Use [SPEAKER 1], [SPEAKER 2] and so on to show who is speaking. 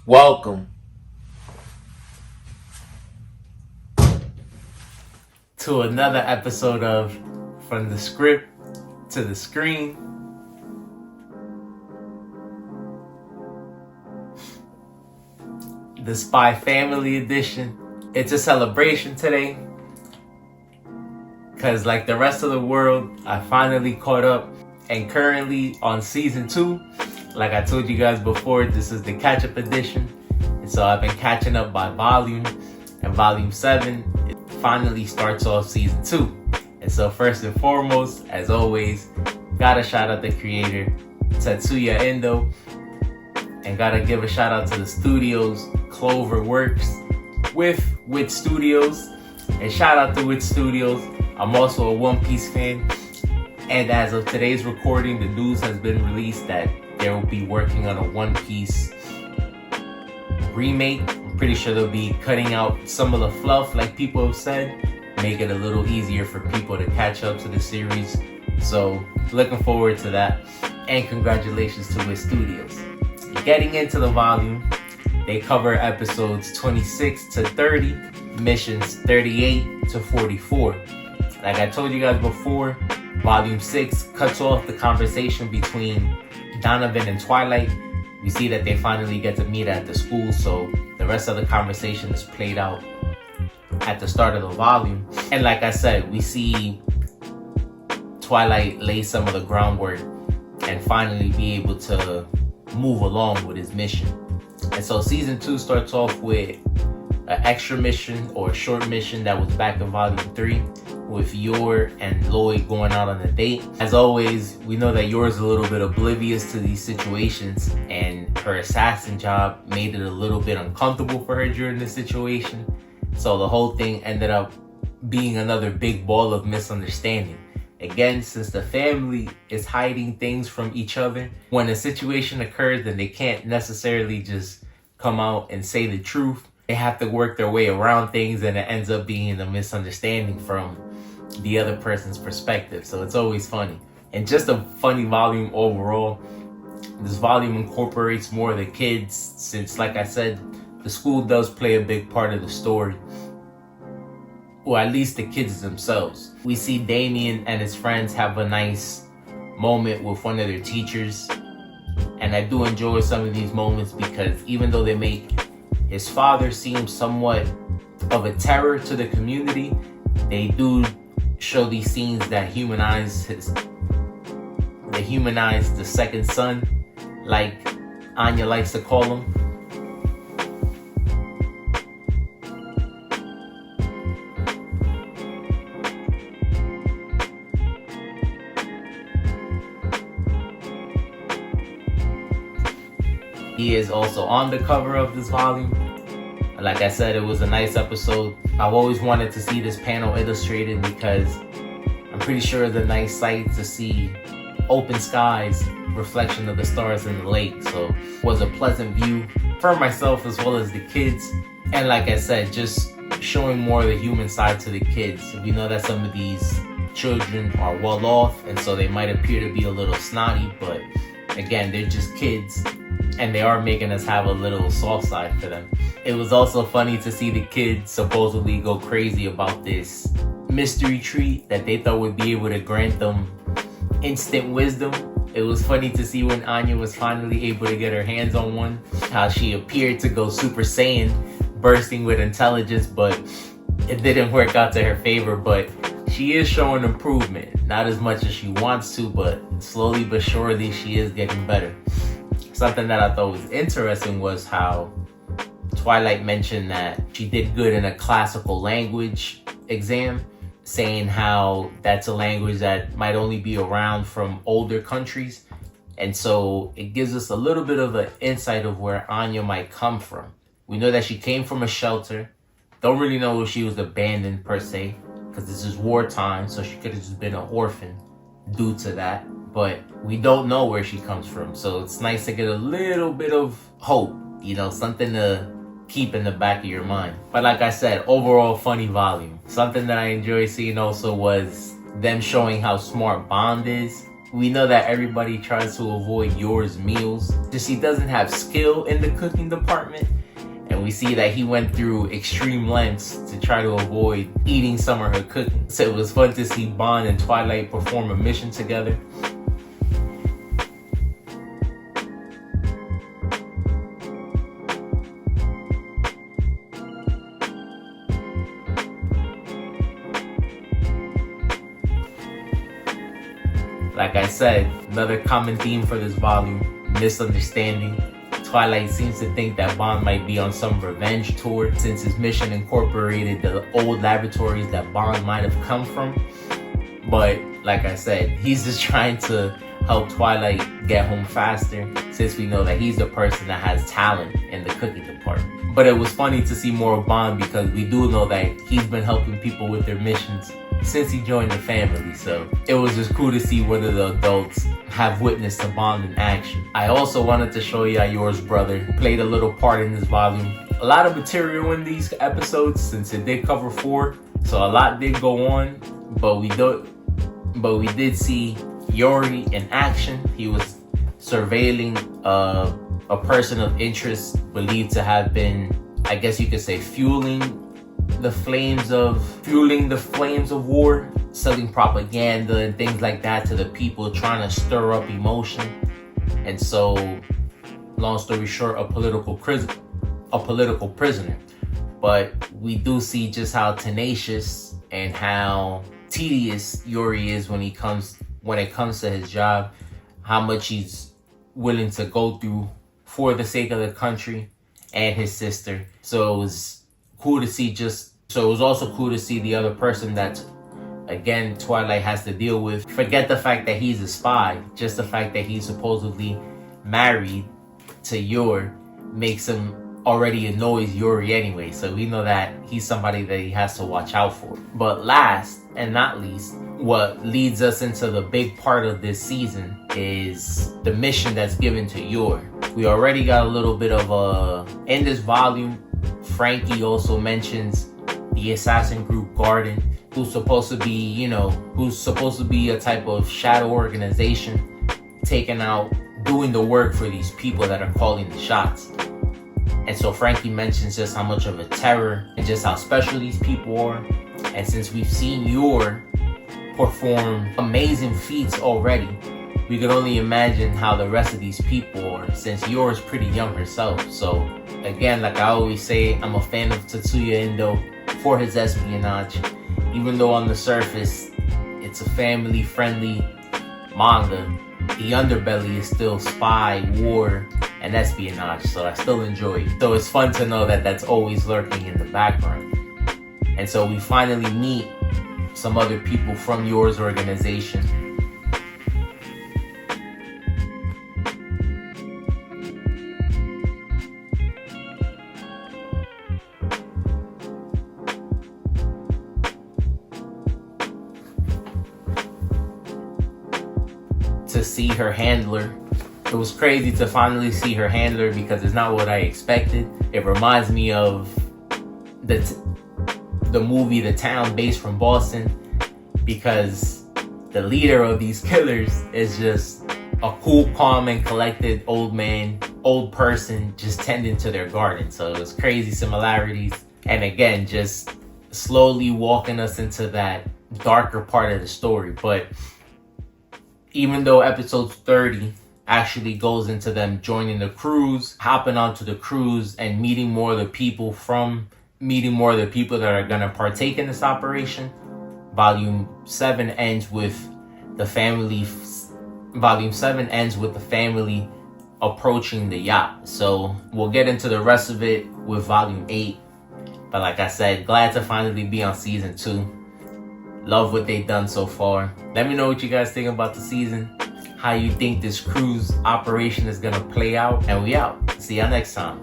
[SPEAKER 1] Welcome to another episode of From the Script to the Screen. The Spy Family edition. It's a celebration today because like the rest of the world, I finally caught up and currently on season 2. Like I told you guys before, this is the catch-up edition. And so I've been catching up by volume. And volume 7 it finally starts off season 2. And so first and foremost, as always, gotta shout out the creator, Tetsuya Endo. And gotta give a shout out to the studios, Clover Works, with Wit Studios. And shout out to Wit Studios. I'm also a One Piece fan. And as of today's recording, the news has been released that they will be working on a One Piece remake. I'm pretty sure they'll be cutting out some of the fluff, like people have said, make it a little easier for people to catch up to the series. So looking forward to that. And congratulations to Wit Studios. Getting into the volume, they cover episodes 26 to 30, missions 38 to 44. Like I told you guys before, volume 6 cuts off the conversation between Donovan and Twilight. We see that they finally get to meet at the school, so the rest of the conversation is played out at the start of the volume. And like I said, we see Twilight lay some of the groundwork and finally be able to move along with his mission. And so season 2 starts off with an extra mission or a short mission that was back in volume 3 with Yor and Lloyd going out on a date. As always, we know that Yor's a little bit oblivious to these situations, and her assassin job made it a little bit uncomfortable for her during this situation. So the whole thing ended up being another big ball of misunderstanding. Again, since the family is hiding things from each other, when a situation occurs, then they can't necessarily just come out and say the truth. They have to work their way around things, and it ends up being a misunderstanding from the other person's perspective. So it's always funny. And just a funny volume overall. This volume incorporates more of the kids, since, like I said, the school does play a big part of the story. Or at least the kids themselves. We see Damien and his friends have a nice moment with one of their teachers. And I do enjoy some of these moments because even though they make his father seem somewhat of a terror to the community, they do show these scenes that humanize the second son, like Anya likes to call him. He is also on the cover of this volume. Like I said, it was a nice episode. I've always wanted to see this panel illustrated because I'm pretty sure it's a nice sight to see open skies, reflection of the stars in the lake. So it was a pleasant view for myself as well as the kids. And like I said, just showing more of the human side to the kids. We know that some of these children are well off, and so they might appear to be a little snotty, but again, they're just kids. And they are making us have a little soft side for them. It was also funny to see the kids supposedly go crazy about this mystery tree that they thought would be able to grant them instant wisdom. It was funny to see when Anya was finally able to get her hands on one, how she appeared to go Super Saiyan, bursting with intelligence, but it didn't work out to her favor. But she is showing improvement. Not as much as she wants to, but slowly but surely she is getting better. Something that I thought was interesting was how Twilight mentioned that she did good in a classical language exam, saying how that's a language that might only be around from older countries. And so it gives us a little bit of an insight of where Anya might come from. We know that she came from a shelter. Don't really know if she was abandoned per se, because this is wartime, so she could have just been an orphan due to that. But we don't know where she comes from, so it's nice to get a little bit of hope, you know, something to keep in the back of your mind. But like I said, overall funny volume. Something that I enjoyed seeing also was them showing how smart Bond is. We know that everybody tries to avoid Yor's meals since he doesn't have skill in the cooking department. And we see that he went through extreme lengths to try to avoid eating some of her cooking. So it was fun to see Bond and Twilight perform a mission together. Like I said, another common theme for this volume, misunderstanding. Twilight seems to think that Bond might be on some revenge tour since his mission incorporated the old laboratories that Bond might have come from. But like I said, he's just trying to help Twilight get home faster since we know that he's the person that has talent in the cooking department. But it was funny to see more of Bond because we do know that he's been helping people with their missions since he joined the family, so it was just cool to see one of the adults have witnessed the Bond in action. I also wanted to show you how Yor's brother played a little part in this volume. A lot of material in these episodes since it did cover 4, so a lot did go on, but we did see Yori in action. He was surveilling a person of interest believed to have been, I guess you could say, fueling the flames of war, selling propaganda and things like that to the people, trying to stir up emotion. And so, long story short, a political prisoner. But we do see just how tenacious and how tedious Yori is when it comes to his job, how much he's willing to go through for the sake of the country and his sister. So it was cool to see it was also cool to see the other person that, again, Twilight has to deal with. Forget the fact that he's a spy, just the fact that he's supposedly married to Yor makes him already annoys Yori anyway. So we know that he's somebody that he has to watch out for. But last and not least, what leads us into the big part of this season is the mission that's given to Yor. We already got a little bit of in this volume, Frankie also mentions the assassin group Garden, who's supposed to be a type of shadow organization doing the work for these people that are calling the shots. And so Frankie mentions just how much of a terror and just how special these people are. And since we've seen Yor perform amazing feats already, we can only imagine how the rest of these people are, since Yor is pretty young herself. So again, like I always say, I'm a fan of Tatsuya Endo for his espionage. Even though on the surface it's a family-friendly manga, the underbelly is still spy, war, and espionage, so I still enjoy it. So it's fun to know that that's always lurking in the background. And so we finally meet some other people from Yor's organization. To see her handler. It was crazy to finally see her handler because it's not what I expected. It reminds me of the movie The Town, based from Boston, because the leader of these killers is just a cool, calm, and collected old person just tending to their garden. So it was crazy similarities. And again, just slowly walking us into that darker part of the story. But even though episode 30 actually goes into them joining the cruise, hopping onto the cruise and meeting more of the people that are going to partake in this operation, volume 7 ends with the family approaching the yacht. So we'll get into the rest of it with volume 8. But like I said, glad to finally be on season 2. Love what they've done so far. Let me know what you guys think about the season, how you think this cruise operation is gonna play out, and we out. See y'all next time.